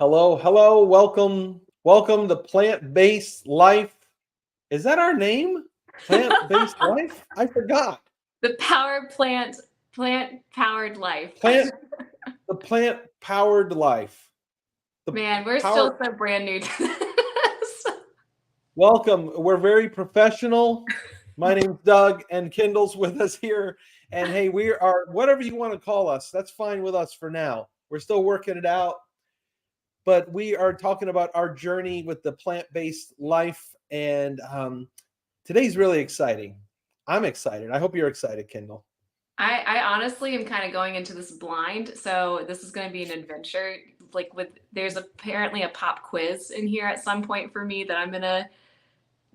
Hello, hello, welcome to Plant Based Life. Is that our name? Plant Based Life? I forgot. The power plant powered life. Plant, the Plant Powered Life. The Man, we're power. still so brand new to this. Welcome. We're very professional. My name's Doug, and Kendall's with us here. And hey, we are whatever you want to call us. That's fine with us for now. We're still working it out, but we are talking about our journey with the plant-based life, and today's really exciting. I'm excited. I hope you're excited, Kendall. I honestly am kind of going into this blind, so this is going to be an adventure. There's apparently a pop quiz in here at some point for me that I'm gonna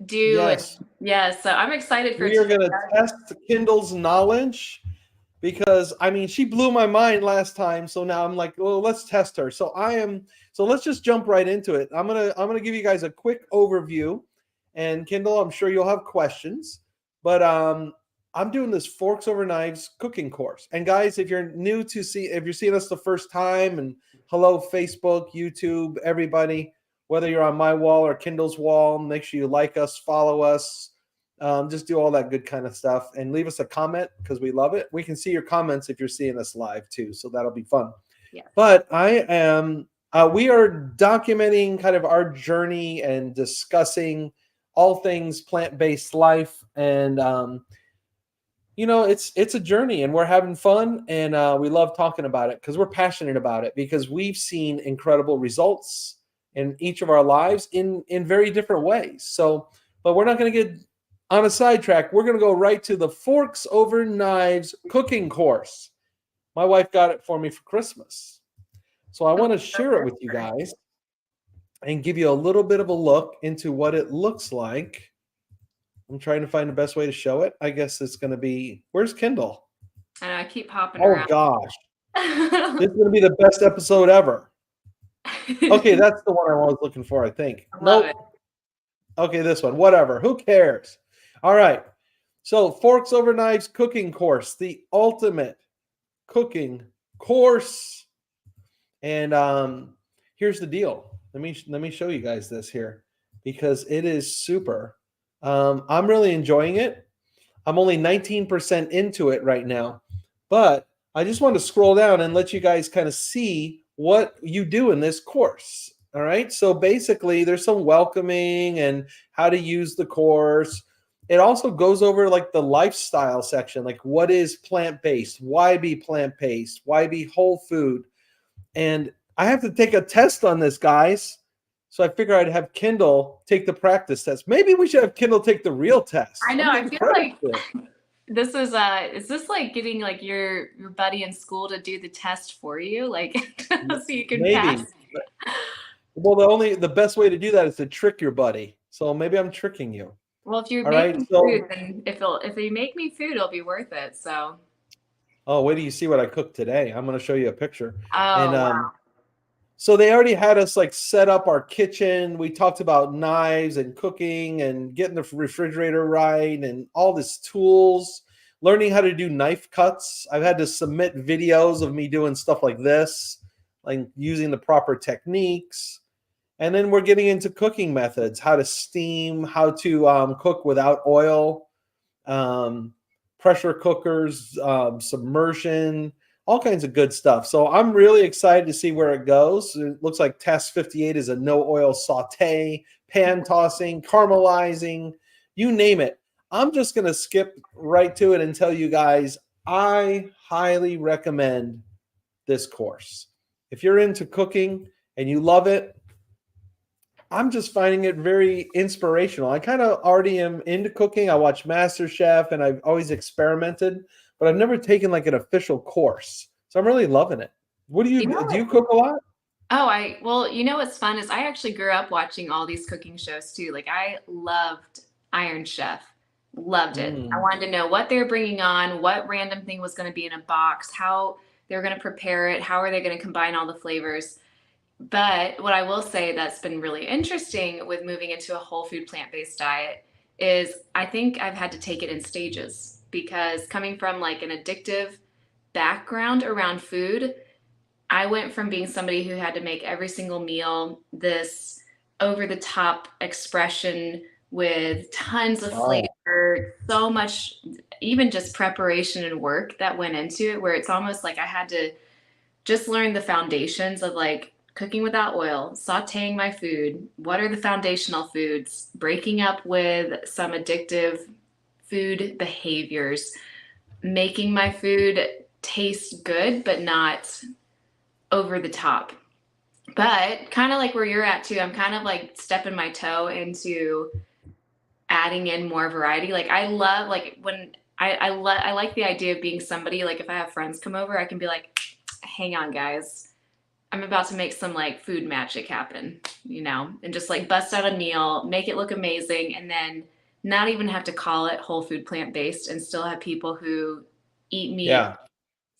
do, and Yes, yeah, so I'm excited for we are today. going to test Kendall's knowledge because I mean she blew my mind last time. So now I'm like, well, let's test her. So let's just jump right into it. I'm gonna give you guys a quick overview, and Kendall, I'm sure you'll have questions, but I'm doing this forks over knives cooking course. And guys, if you're seeing us the first time, and hello Facebook, YouTube, everybody, whether you're on my wall or Kendall's wall, make sure you like us, follow us, just do all that good kind of stuff, and leave us a comment because we love it. We can see your comments if you're seeing us live too, so that'll be fun. Yeah. But we are documenting kind of our journey and discussing all things plant-based life, and it's a journey, and we're having fun, and we love talking about it because we're passionate about it because we've seen incredible results in each of our lives in very different ways. So, but we're not going to get on a sidetrack. We're going to go right to the forks over knives cooking course. My wife got it for me for Christmas, so I want to share it with you guys and give you a little bit of a look into what it looks like. I'm trying to find the best way to show it. I guess it's going to be, where's Kendall? And I keep hopping Oh around. gosh, this is going to be the best episode ever. Okay, that's the one I was looking for, I think. I love Nope. it. Okay, this one. Whatever. Who cares? All right. So, Forks Over Knives cooking course, the ultimate cooking course. And here's the deal. Let me show you guys this here because it is super. I'm really enjoying it. I'm only 19% into it right now, but I just want to scroll down and let you guys kind of see what you do in this course. All right. So basically, there's some welcoming and how to use the course. It also goes over like the lifestyle section, like what is plant based? Why be plant based? Why be whole food? And I have to take a test on this, guys. So I figure I'd have Kendall take the practice test. Maybe we should have Kendall take the real test. I know. I'm I getting feel credit like for it. this is this like getting like your buddy in school to do the test for you, like so you can pass? Maybe. Well, the best way to do that is to trick your buddy. So maybe I'm tricking you. Well, if you All make right. me So, food, then if you make me food, it'll be worth it. So, oh, wait till you see what I cooked today. I'm going to show you a picture. And oh wow. so they already had us like set up our kitchen. We talked about knives and cooking and getting the refrigerator right and all these tools, learning how to do knife cuts. I've had to submit videos of me doing stuff like this, like using the proper techniques. And then we're getting into cooking methods, how to steam, how to cook without oil, um, pressure cookers, submersion, all kinds of good stuff. So I'm really excited to see where it goes. It looks like Task 58 is a no oil saute, pan tossing, caramelizing, you name it. I'm just going to skip right to it and tell you guys I highly recommend this course. If you're into cooking and you love it, I'm just finding it very inspirational. I kind of already am into cooking. I watch MasterChef and I've always experimented, but I've never taken like an official course. So I'm really loving it. What do you You know do? You what? cook a lot? Well, you know what's fun is I actually grew up watching all these cooking shows too. Like I loved Iron Chef. Loved it. I Mm. wanted to know what they're bringing on, what random thing was going to be in a box, how they're going to prepare it, how are they going to combine all the flavors. But what I will say that's been really interesting with moving into a whole food plant-based diet is I think I've had to take it in stages because coming from like an addictive background around food, I went from being somebody who had to make every single meal this over the top expression with tons of Wow. flavor, so much, even just preparation and work that went into it, where it's almost like I had to just learn the foundations of like cooking without oil, sauteing my food, what are the foundational foods, breaking up with some addictive food behaviors, making my food taste good, but not over the top. But kind of like where you're at too, I'm kind of like stepping my toe into adding in more variety. Like I love like when I like the idea of being somebody like if I have friends come over, I can be like, hang on guys, I'm about to make some like food magic happen, you know, and just like bust out a meal, make it look amazing, and then not even have to call it whole food plant based and still have people who eat meat Yeah.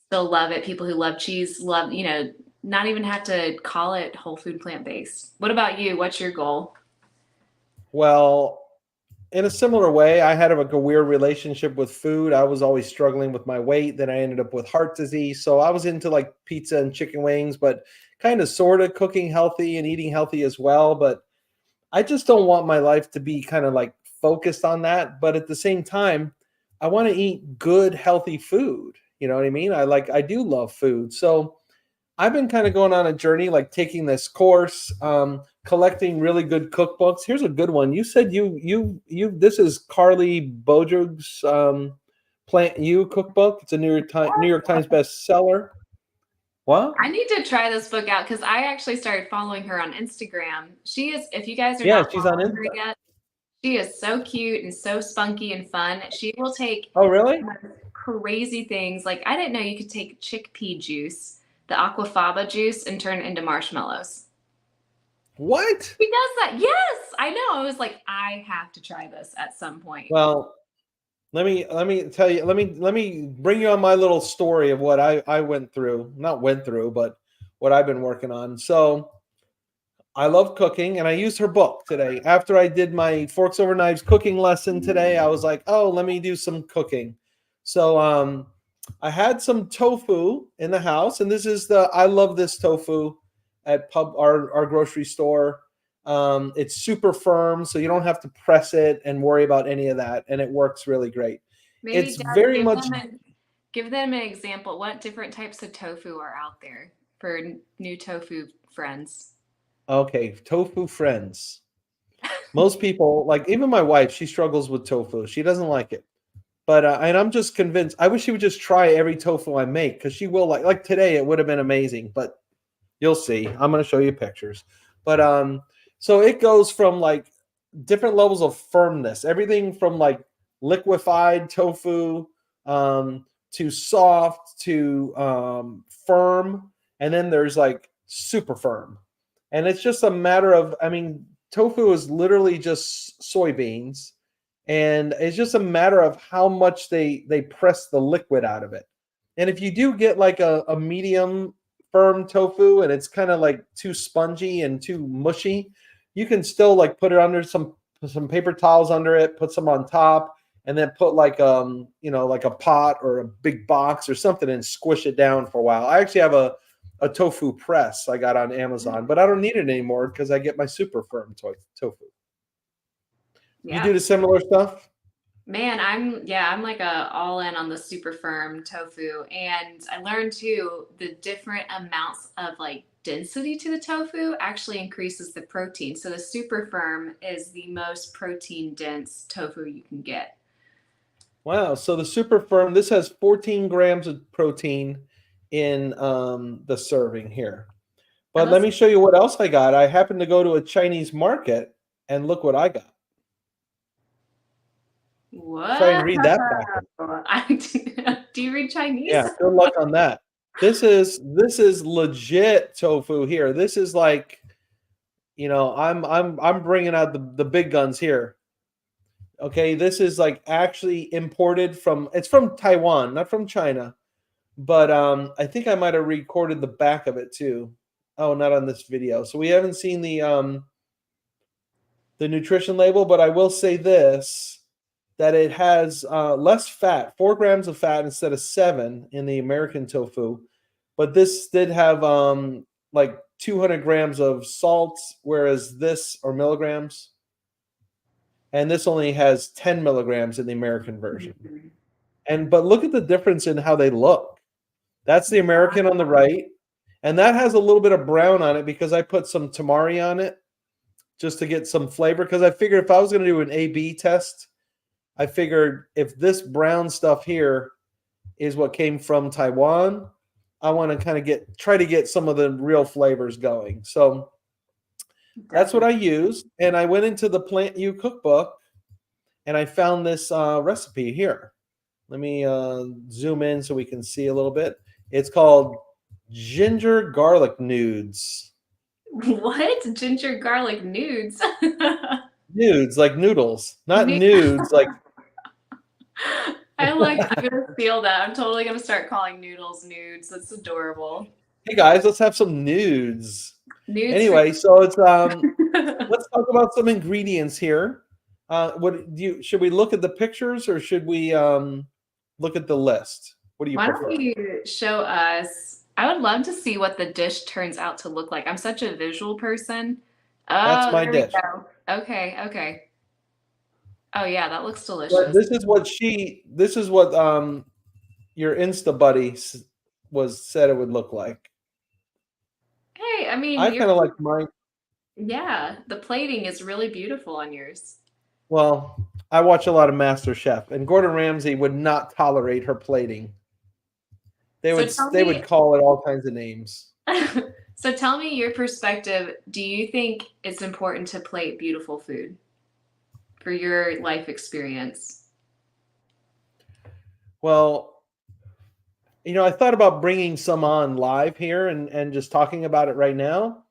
still love it. People who love cheese love, you know, not even have to call it whole food plant based. What about you? What's your goal? Well, in a similar way, I had like a weird relationship with food. I was always struggling with my weight. Then I ended up with heart disease. So I was into like pizza and chicken wings, but kind of sort of cooking healthy and eating healthy as well. But I just don't want my life to be kind of like focused on that. But at the same time, I want to eat good, healthy food. You know what I mean? I do love food. So I've been kind of going on a journey, like taking this course, collecting really good cookbooks. Here's a good one. You said you this is Carly Bojug's Plant You cookbook. It's a New York Times bestseller. What? I need to try this book out because I actually started following her on Instagram. She is, if you guys are Yeah, not she's on following her Insta. yet, she is so cute and so spunky and fun. She will take Oh, really? crazy things. Like I didn't know you could take chickpea juice, the aquafaba juice, and turn it into marshmallows. What? She does that. Yes, I know. I was like, I have to try this at some point. Well, let me tell you. Let me bring you on my little story of what I went through. Not went through, but what I've been working on. So I love cooking, and I used her book today. After I did my forks over knives cooking lesson today, I was like, "Oh, let me do some cooking." So, I had some tofu in the house, and this is the I love this tofu at pub our grocery store. It's super firm, so you don't have to press it and worry about any of that, and it works really great. Maybe It's Dad, very much give them an example. What different types of tofu are out there for new tofu friends? okay. Tofu friends. Most people, like even my wife, she struggles with tofu. She doesn't like it. But and I'm just convinced. I wish she would just try every tofu I make because she will like today. It would have been amazing, but you'll see. I'm going to show you pictures. But so it goes from like different levels of firmness, everything from like liquefied tofu to soft to firm, and then there's like super firm, and it's just a matter of. I mean, tofu is literally just soybeans, and it's just a matter of how much they press the liquid out of it. And if you do get like a medium firm tofu and it's kind of like too spongy and too mushy, you can still like put it under some paper towels under it, put some on top, and then put like like a pot or a big box or something and squish it down for a while. I actually have a tofu press I got on Amazon, but I don't need it anymore because I get my super firm tofu. You Yeah. do the similar stuff? Man, I'm like a all in on the super firm tofu. And I learned too the different amounts of like density to the tofu actually increases the protein. So the super firm is the most protein dense tofu you can get. Wow. So the super firm, this has 14 grams of protein in the serving here. And But let let's me show you what else I got. I happened to go to a Chinese market and look what I got. Try and Whoa. read that packet. Do you read Chinese? Yeah, good luck on that. This is legit tofu here. This is like, I'm bringing out the big guns here. Okay, this is like actually imported from it's from Taiwan, not from China. But I think I might have recorded the back of it too. Oh, not on this video. So we haven't seen the nutrition label, but I will say this that it has less fat, 4 grams of fat instead of 7 in the American tofu. but this did have like 200 grams of salt, whereas this, or milligrams, and this only has 10 milligrams in the American version. Mhm. And but look at the difference in how they look. That's the American on the right, and that has a little bit of brown on it because I put some tamari on it just to get some flavor. Because I figured if I was going to do an A/B test, I figured if this brown stuff here is what came from Taiwan, I want to kind of try to get some of the real flavors going. So that's what I Definitely. used, and I went into the Plant U cookbook and I found this recipe here. Let me zoom in so we can see a little bit. It's called ginger garlic nudes. What? Ginger garlic nudes? Nudes like noodles, not Nu- nudes like. I'm gonna steal that. I'm totally gonna start calling noodles nudes. That's adorable. Hey guys, let's have some nudes. Nudes for Anyway, so it's let's talk about some ingredients here. What do you should we look at the pictures or should we look at the list? What do you Why don't prefer? you show us? I would love to see what the dish turns out to look like. I'm such a visual person. That's Oh, my there we dish. go. Okay, okay. Oh yeah, that looks But delicious. this is what your Insta buddy was said it would look like. Hey, I mean, I you're kind of like mine. yeah, the plating is really beautiful on yours. Well, I watch a lot of Master Chef, and Gordon Ramsay would not tolerate her plating. They So would tell they me, would call it all kinds of names. so tell me your perspective. Do you think it's important to plate beautiful food for your life experience? Well, I thought about bringing some on live here and just talking about it right now,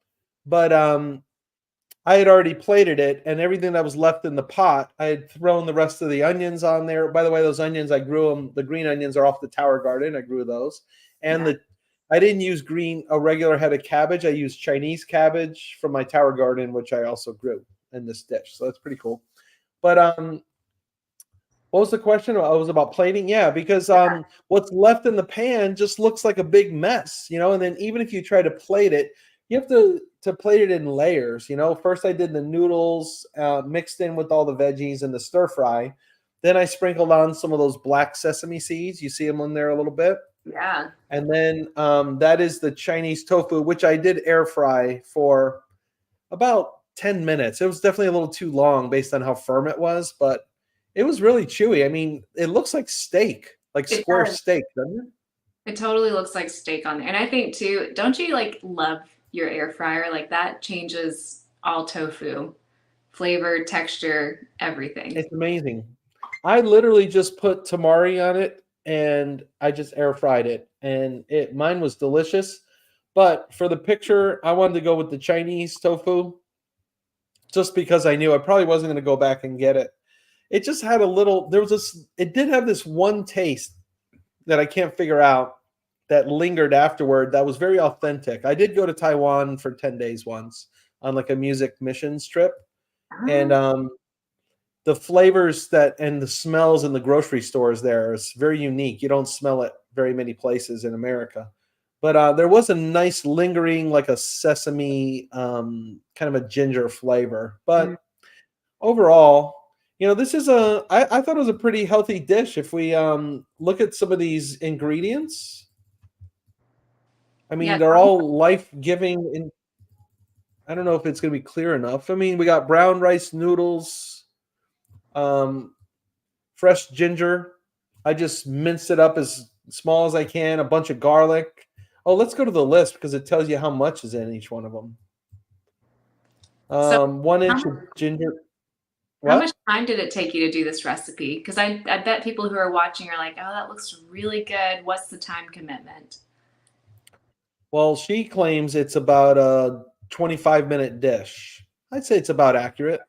but I had already plated it, and everything that was left in the pot, I had thrown the rest of the onions on there. By the way, those onions I grew them. The green onions are off the Tower Garden. I grew those, and Yeah. the I didn't use a regular head of cabbage. I used Chinese cabbage from my Tower Garden, which I also grew in this dish. So that's pretty cool. But what was the question? Oh, it was about plating. Yeah, because what's left in the pan just looks like a big mess, and then even if you try to plate it, you have to plate it in layers. First I did the noodles mixed in with all the veggies and the stir fry. Then I sprinkled on some of those black sesame seeds. You see them in there a little bit. Yeah. And then that is the Chinese tofu, which I did air fry for about 10 minutes. It was definitely a little too long based on how firm it was, but it was really chewy. I mean, it looks like steak, like It square does. steak, doesn't it? It totally looks like steak on there. And I think too, don't you like love your air fryer? Like that changes all tofu, flavor, texture, everything. It's amazing. I literally just put tamari on it and I just air fried it, and mine was delicious. But for the picture, I wanted to go with the Chinese tofu just because I knew I probably wasn't going to go back and get it. It just had a little, there was this, it did have this one taste that I can't figure out that lingered afterward that was very authentic. I did go to Taiwan for 10 days once on like a music missions trip. And Ah, the flavors and the smells in the grocery stores there is very unique. You don't smell it very many places in America. But there was a nice lingering, like a sesame, kind of a ginger flavor. mm, But overall, this is I thought it was a pretty healthy dish. If we look at some of these ingredients, I yeah. mean, they're all life giving. And I don't know if it's going to be clear enough. I mean, we got brown rice noodles, um, fresh ginger. I just minced it up as small as I can. A bunch of garlic. Oh, let's go to the list because it tells you how much is in each one of them. So 1 inch how, of ginger. how much What? time did it take you to do this recipe? Because I bet people who are watching are like, oh, that looks really good. What's the time commitment? Well, she claims it's about a 25-minute dish. I'd say it's about accurate.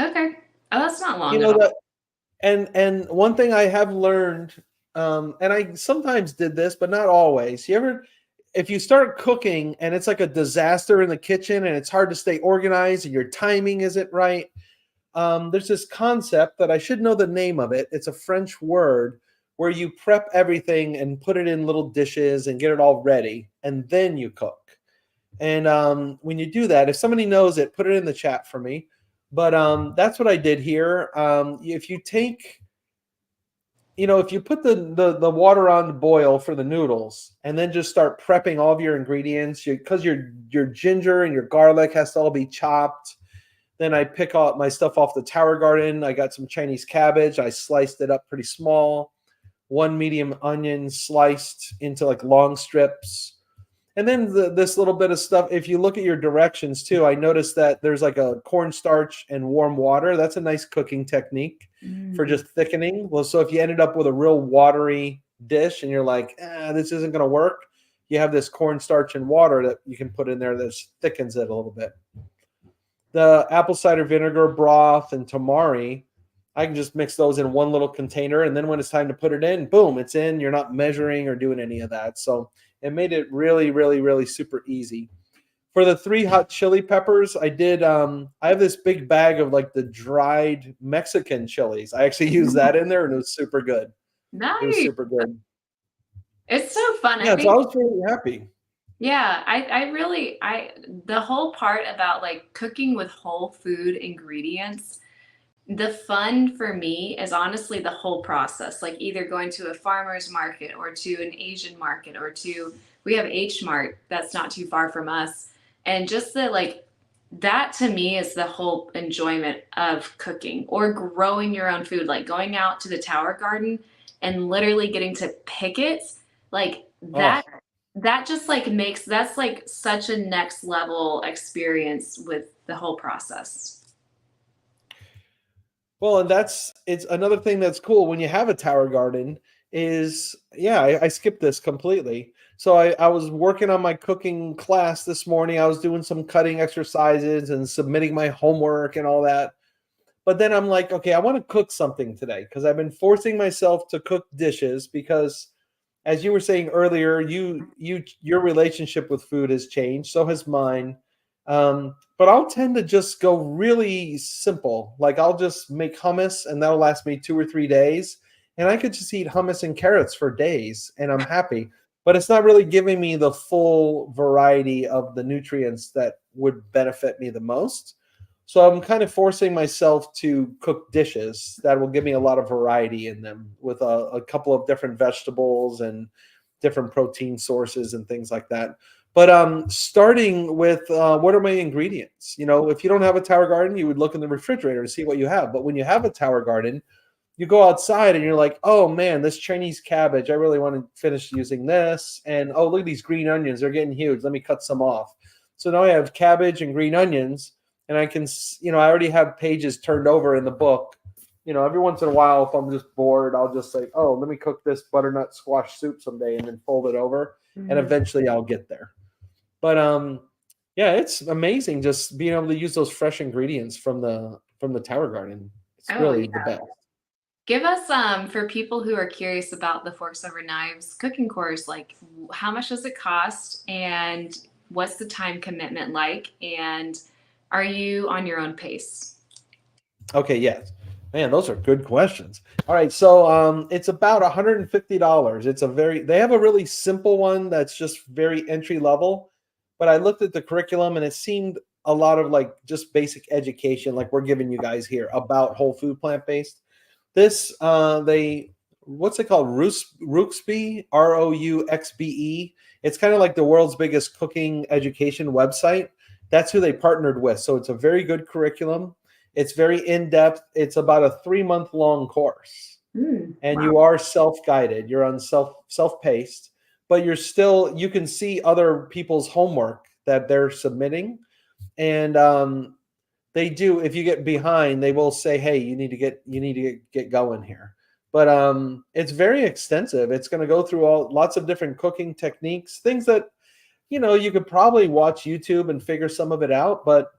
Okay. Oh, that's not You long at know all. that, and one thing I have learned, and I sometimes did this, but not always. If you start cooking and it's like a disaster in the kitchen and it's hard to stay organized and your timing isn't right, there's this concept that I should know the name of it. It's a French word, where you prep everything and put it in little dishes and get it all ready, and then you cook. And when you do that, if somebody knows it, put it in the chat for me. But that's what I did here. If you take, if you put the water on to boil for the noodles, and then just start prepping all of your ingredients, because your ginger and your garlic has to all be chopped. Then I pick out my stuff off the Tower Garden. I got some Chinese cabbage. I sliced it up pretty small. One medium onion sliced into like long strips. And then this little bit of stuff, if you look at your directions too, I noticed that there's like a cornstarch and warm water. That's a nice cooking technique for just thickening. Well, so if you ended up with a real watery dish and you're like, this isn't going to work, you have this cornstarch and water that you can put in there that thickens it a little bit. The apple cider vinegar broth and tamari, I can just mix those in one little container. And then when it's time to put it in, boom, it's in. You're not measuring or doing any of that. So it made it really, really, really super easy. For the 3 hot chili peppers, I did, I have this big bag of like the dried Mexican chilies. I actually used that in there and it was super good. Nice. It was super good. It's so fun. Yeah, so I was really happy. Yeah, the whole part about like cooking with whole food ingredients, the fun for me is honestly the whole process, like either going to a farmer's market or to an Asian market we have H Mart that's not too far from us. And just that to me is the whole enjoyment of cooking or growing your own food, like going out to the Tower Garden and literally getting to pick it. Like that just like that's like such a next level experience with the whole process. Well, and it's another thing that's cool when you have a Tower Garden is, I skipped this completely. So I was working on my cooking class this morning. I was doing some cutting exercises and submitting my homework and all that. But then I'm like, okay, I want to cook something today because I've been forcing myself to cook dishes because, as you were saying earlier, your relationship with food has changed. So has mine. But I'll tend to just go really simple. Like I'll just make hummus and that'll last me 2 or 3 days. And I could just eat hummus and carrots for days and I'm happy. But it's not really giving me the full variety of the nutrients that would benefit me the most. So I'm kind of forcing myself to cook dishes that will give me a lot of variety in them with a couple of different vegetables and different protein sources and things like that. But starting with what are my ingredients? If you don't have a Tower Garden, you would look in the refrigerator to see what you have. But when you have a Tower Garden, you go outside and you're like, oh man, this Chinese cabbage, I really want to finish using this. And oh, look at these green onions, they're getting huge. Let me cut some off. So now I have cabbage and green onions, and I can, I already have pages turned over in the book. Every once in a while, if I'm just bored, I'll just say, oh, let me cook this butternut squash soup someday and then fold it over. And eventually I'll get there. But it's amazing just being able to use those fresh ingredients from the Tower Garden. It's really the best. Give us for people who are curious about the Forks Over Knives cooking course, like how much does it cost and what's the time commitment like, and are you on your own pace? Okay, yes. Man, those are good questions. All right, so it's about $150. They have a really simple one that's just very entry level, but I looked at the curriculum and it seemed a lot of like just basic education, like we're giving you guys here about whole food plant-based. This what's it called? Rouxbe, Rouxbe. It's kind of like the world's biggest cooking education website. That's who they partnered with. So it's a very good curriculum. It's very in-depth. It's about a 3-month-long course. And you are self-guided. You're on self-paced, but you can see other people's homework that they're submitting. And they do, if you get behind, they will say, hey, you need to get going here. But it's very extensive. It's going to go through lots of different cooking techniques, things that, you could probably watch YouTube and figure some of it out, but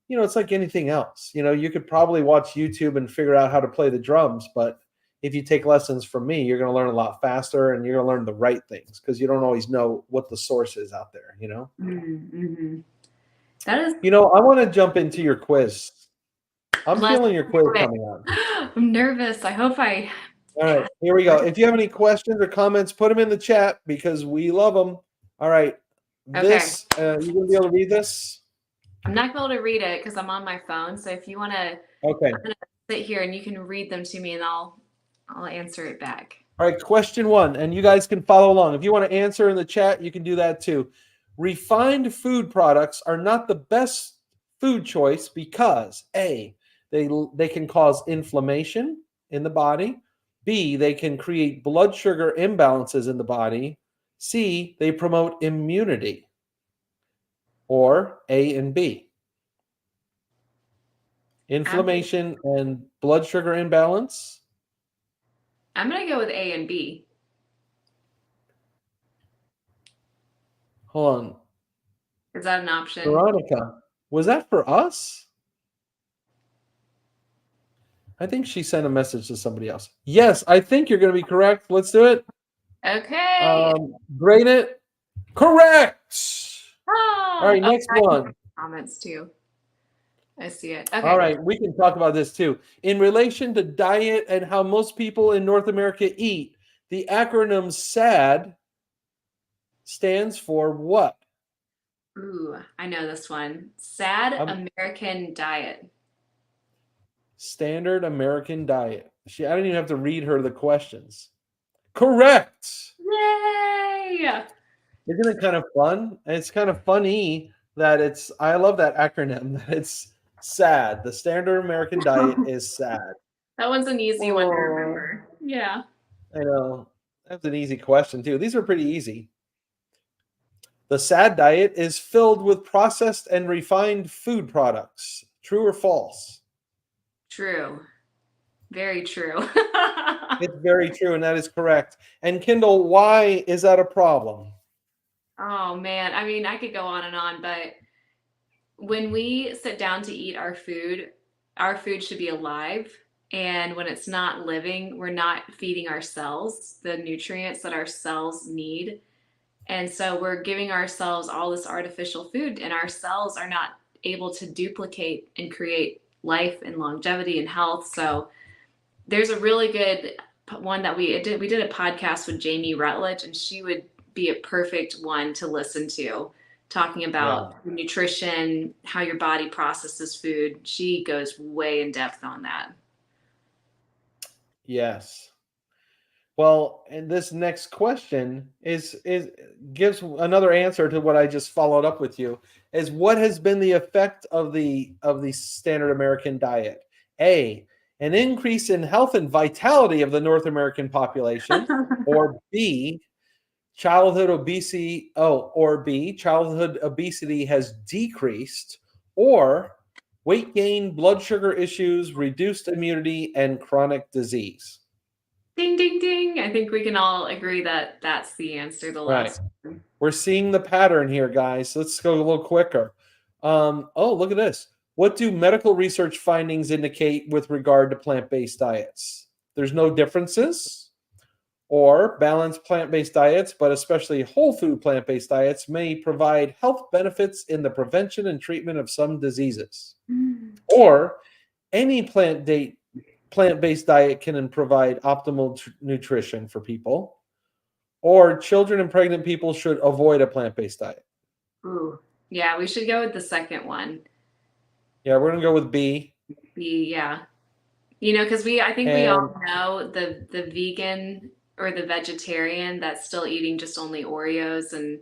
it's like anything else. You could probably watch YouTube and figure out how to play the drums, but if you take lessons from me, you're going to learn a lot faster and you're going to learn the right things because you don't always know what the source is out there, Mm-hmm. That is. I want to jump into your quiz. I'm feeling your quiz coming on. I'm nervous. I hope I All right, here we go. If you have any questions or comments, put them in the chat because we love them. All right. Okay. This, you gonna be able to read this? I'm not going to read it because I'm on my phone. So if you want to, Okay. I'm going to sit here and you can read them to me and I'll answer it back. All right, question 1, and you guys can follow along. If you want to answer in the chat, you can do that too. Refined food products are not the best food choice because A, they can cause inflammation in the body. B, they can create blood sugar imbalances in the body. C, they promote immunity. Or A and B. Inflammation and blood sugar imbalance. I'm going to go with A and B. Hold on. Is that an option? Veronica, was that for us? I think she sent a message to somebody else. Yes, I think you're going to be correct. Let's do it. Okay. Grade it. Correct. Oh, All right, next one. Comments too. I see it. Okay. All right, we can talk about this too. In relation to diet and how most people in North America eat, the acronym SAD stands for what? Ooh, I know this one. Sad American Diet. Standard American Diet. I didn't even have to read her the questions. Correct. Yay! Isn't it kind of fun? It's kind of funny that I love that acronym. It's SAD. The Standard American Diet is SAD. That one's an easy one to remember. Yeah. I know. That's an easy question too. These are pretty easy. The SAD diet is filled with processed and refined food products. True or false? True. Very true. It's very true, and that is correct. And Kendall, why is that a problem? Oh man, I mean, I could go on and on, but when we sit down to eat our food should be alive. And when it's not living, we're not feeding our cells the nutrients that our cells need. And so we're giving ourselves all this artificial food, and our cells are not able to duplicate and create life and longevity and health. So there's a really good one that we did a podcast with Jamie Rutledge, and she would be a perfect one to listen to, talking about nutrition, how your body processes food. She goes way in depth on that. Yes. Well, and this next question gives another answer to what I just followed up with you. Is what has been the effect of the standard American diet? A, an increase in health and vitality of the North American population, or B, childhood obesity. Or B, childhood obesity has decreased, or weight gain, blood sugar issues, reduced immunity, and chronic disease. Ding, ding, ding. I think we can all agree that that's the answer. The last one. We're seeing the pattern here, guys. Let's go a little quicker. Look at this. What do medical research findings indicate with regard to plant-based diets? There's no differences, or balanced plant-based diets, but especially whole food plant-based diets, may provide health benefits in the prevention and treatment of some diseases. Or any plant-based diet can provide optimal nutrition for people, or children and pregnant people should avoid a plant-based diet. Ooh, yeah, we should go with the second one. Yeah, we're gonna go with B. B, yeah. Because we all know the vegan or the vegetarian that's still eating just only Oreos and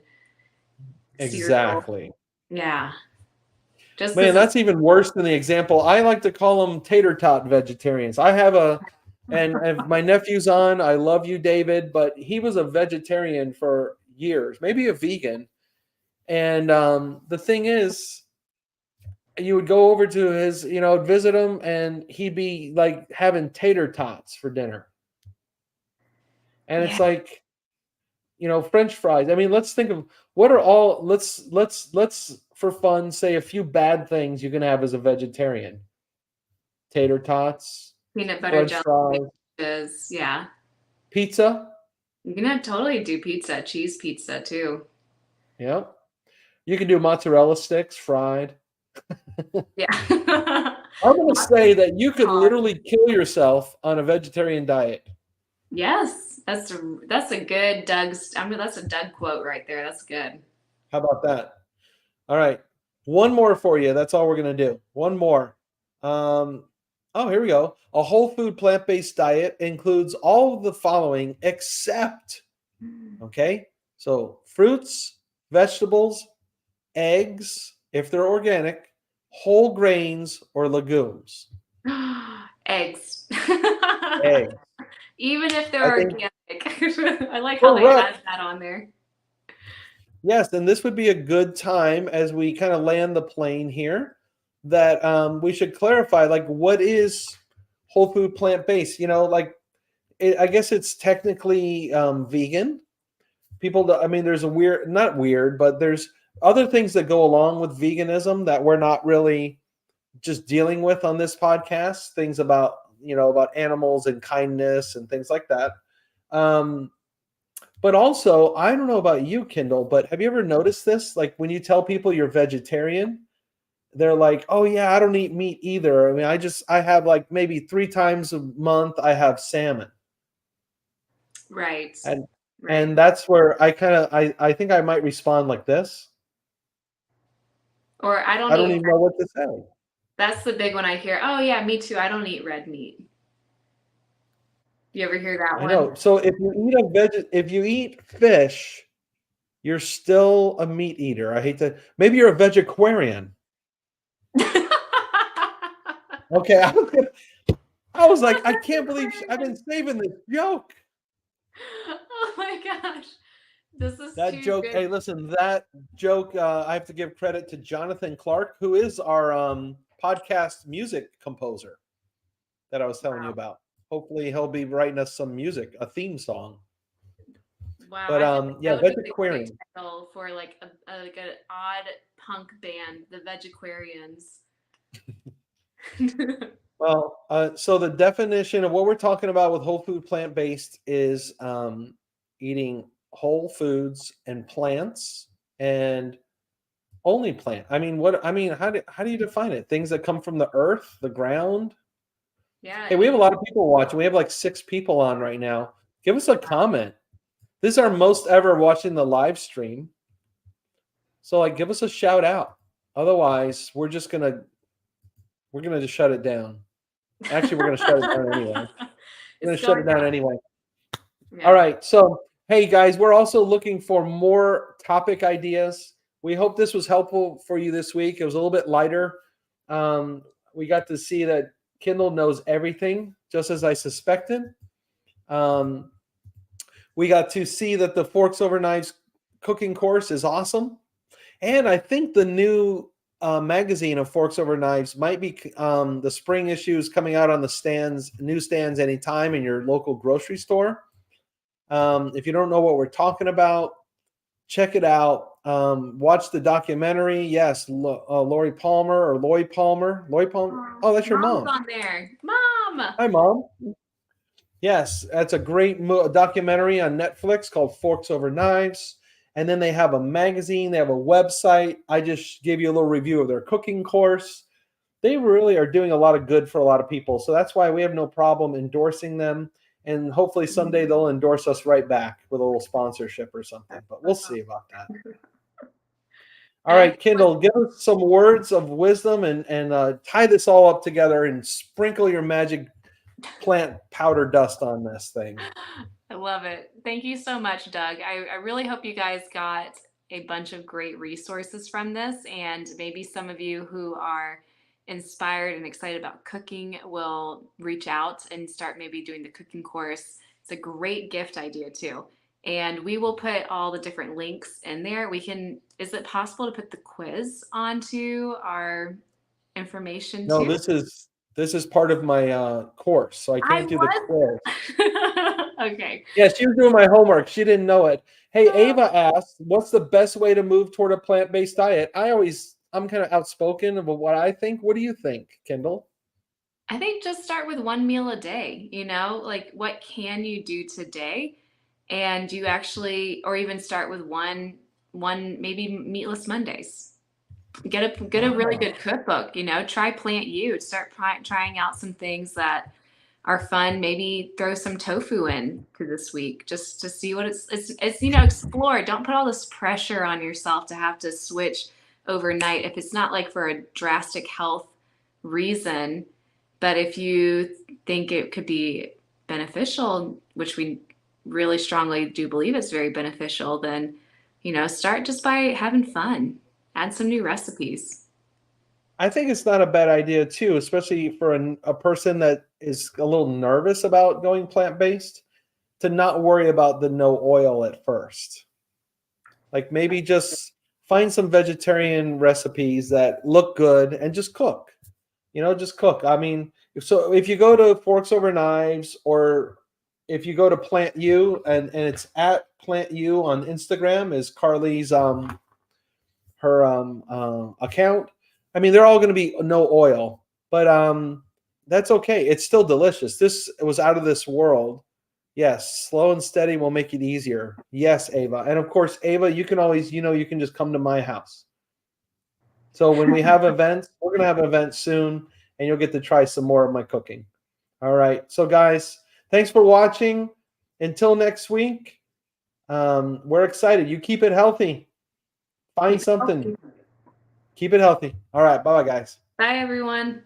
exactly. Cereal. Yeah. Man, that's even worse than the example. I like to call them tater tot vegetarians. I have and my nephew's on. I love you, David, but he was a vegetarian for years, maybe a vegan. And the thing is, you would go over to his, visit him, and he'd be like having tater tots for dinner. And it's like, French fries. I mean, let's think of what are all. Let's for fun say a few bad things you can have as a vegetarian. Tater tots, peanut butter jelly sandwiches, yeah. Pizza. You can totally do pizza, cheese pizza too. Yep. You can do mozzarella sticks fried. Yeah. I'm going to say that you could literally kill yourself on a vegetarian diet. Yes, that's a good Doug's. I mean, that's a Doug quote right there. That's good. How about that? All right. One more for you. That's all we're going to do. One more. Um, oh, here we go. A whole food plant based diet includes all of the following except, okay? So fruits, vegetables, eggs, if they're organic, whole grains, or legumes. Eggs. Egg. Even if I they're think organic. I like how they correct. add that on there. Yes, and this would be a good time as we kind of land the plane here that we should clarify like what is whole food plant based. Like I guess it's technically vegan. I mean, there's a weird, not weird, but there's other things that go along with veganism that we're not really just dealing with on this podcast. Things about about animals and kindness and things like that. Um, but also, I don't know about you, Kindle, but have you ever noticed this? Like when you tell people you're vegetarian, they're like, "Oh yeah, I don't eat meat either. I mean, I have like maybe 3 times a month I have salmon." Right. And Right. that's where I think I might respond like this. Or I don't I don't eat. even know what to say. That's the big one I hear. Oh yeah, me too. I don't eat red meat. You ever hear that I one? know. So if you eat fish, you're still a meat eater. I hate to maybe you're a vegetarian. Okay, I was like, I can't believe I've been saving this joke. Oh my gosh. This is That too joke. good. Hey, listen, that joke. I have to give credit to Jonathan Clark, who is our podcast music composer that I was telling you Wow. about. Hopefully, he'll be writing us some music, a theme song. Wow, But I feel like yeah, that would be the great vegetarian. title for like like an odd punk band, the Vegequarians. Well, so the definition of what we're talking about with whole food plant based is eating whole foods and plants and only plant. I mean, how do you define it? Things that come from the earth, the ground. Yeah, Hey, we have a lot of people watching. We have like 6 people on right now. Give us a comment. This is our most ever watching the live stream. So like give us a shout out. Otherwise, we're gonna just shut it down. Actually, we're gonna shut it down anyway. We're gonna it's shut going it down down. anyway. All Yeah. right. So, hey guys, we're also looking for more topic ideas. We hope this was helpful for you this week. It was a little bit lighter. We got to see that Kindle knows everything, just as I suspected. Um, we got to see that the Forks Over Knives cooking course is awesome. And I think the new magazine of Forks Over Knives might be the spring issues coming out on the newsstands anytime in your local grocery store. If you don't know what we're talking about, check it out. Watch the documentary. Yes, Lori Palmer or Lloyd Palmer. Lloyd Palmer. Oh, Oh, that's your Mom's mom. on there. Mom. Hi, mom. Yes, that's a great documentary on Netflix called Forks Over Knives. And then they have a magazine, they have a website. I just gave you a little review of their cooking course. They really are doing a lot of good for a lot of people. So that's why we have no problem endorsing them. And hopefully someday they'll endorse us right back with a little sponsorship or something. But we'll see about that. All And I right, think what Kindle, give us some words of wisdom and tie this all up together and sprinkle your magic plant powder dust on this thing. I love it. Thank you so much, Doug. I really hope you guys got a bunch of great resources from this, and maybe some of you who are inspired and excited about cooking will reach out and start maybe doing the cooking course. It's a great gift idea, too. And we will put all the different links in there. Is it possible to put the quiz onto our information No, too? this is part of my course, so I I can't do the quiz. was. Okay. Yeah, she was doing my homework. She didn't know it. Hey, Ava asked, "What's the best way to move toward a plant-based diet?" I'm kind of outspoken about what I think. What do you think, Kendall? I think just start with one meal a day, like what can you do today? And you actually, or even start with one maybe meatless Mondays. Get a really Ah, good cookbook, try Plant You, start trying out some things that are fun. Maybe throw some tofu in to this week just to see what it's you know, explore. Don't put all this pressure on yourself to have to switch overnight if it's not like for a drastic health reason. But if you think it could be beneficial, which we really strongly do believe it's very beneficial, then, you know, start just by having fun. Add some new recipes. I think it's not a bad idea too, especially for a person that is a little nervous about going plant-based, to not worry about the no oil at first. Like maybe just find some vegetarian recipes that look good and just cook. You know, just cook. I mean, if you go to Forks Over Knives, or if you go to Plant You, and it's at Plant You on Instagram is Carly's her account. I mean, they're all going to be no oil, but that's okay. It's still delicious. This was out of this world. Yes, slow and steady will make it easier. Yes, Ava. And of course, Ava, you can always, you can just come to my house. So when we have events, we're going to have an event soon, and you'll get to try some more of my cooking. All right. So, guys, thanks for watching. Until next week, we're excited. You keep it healthy. Find something. Keep it healthy. All right. Bye-bye, guys. Bye, everyone.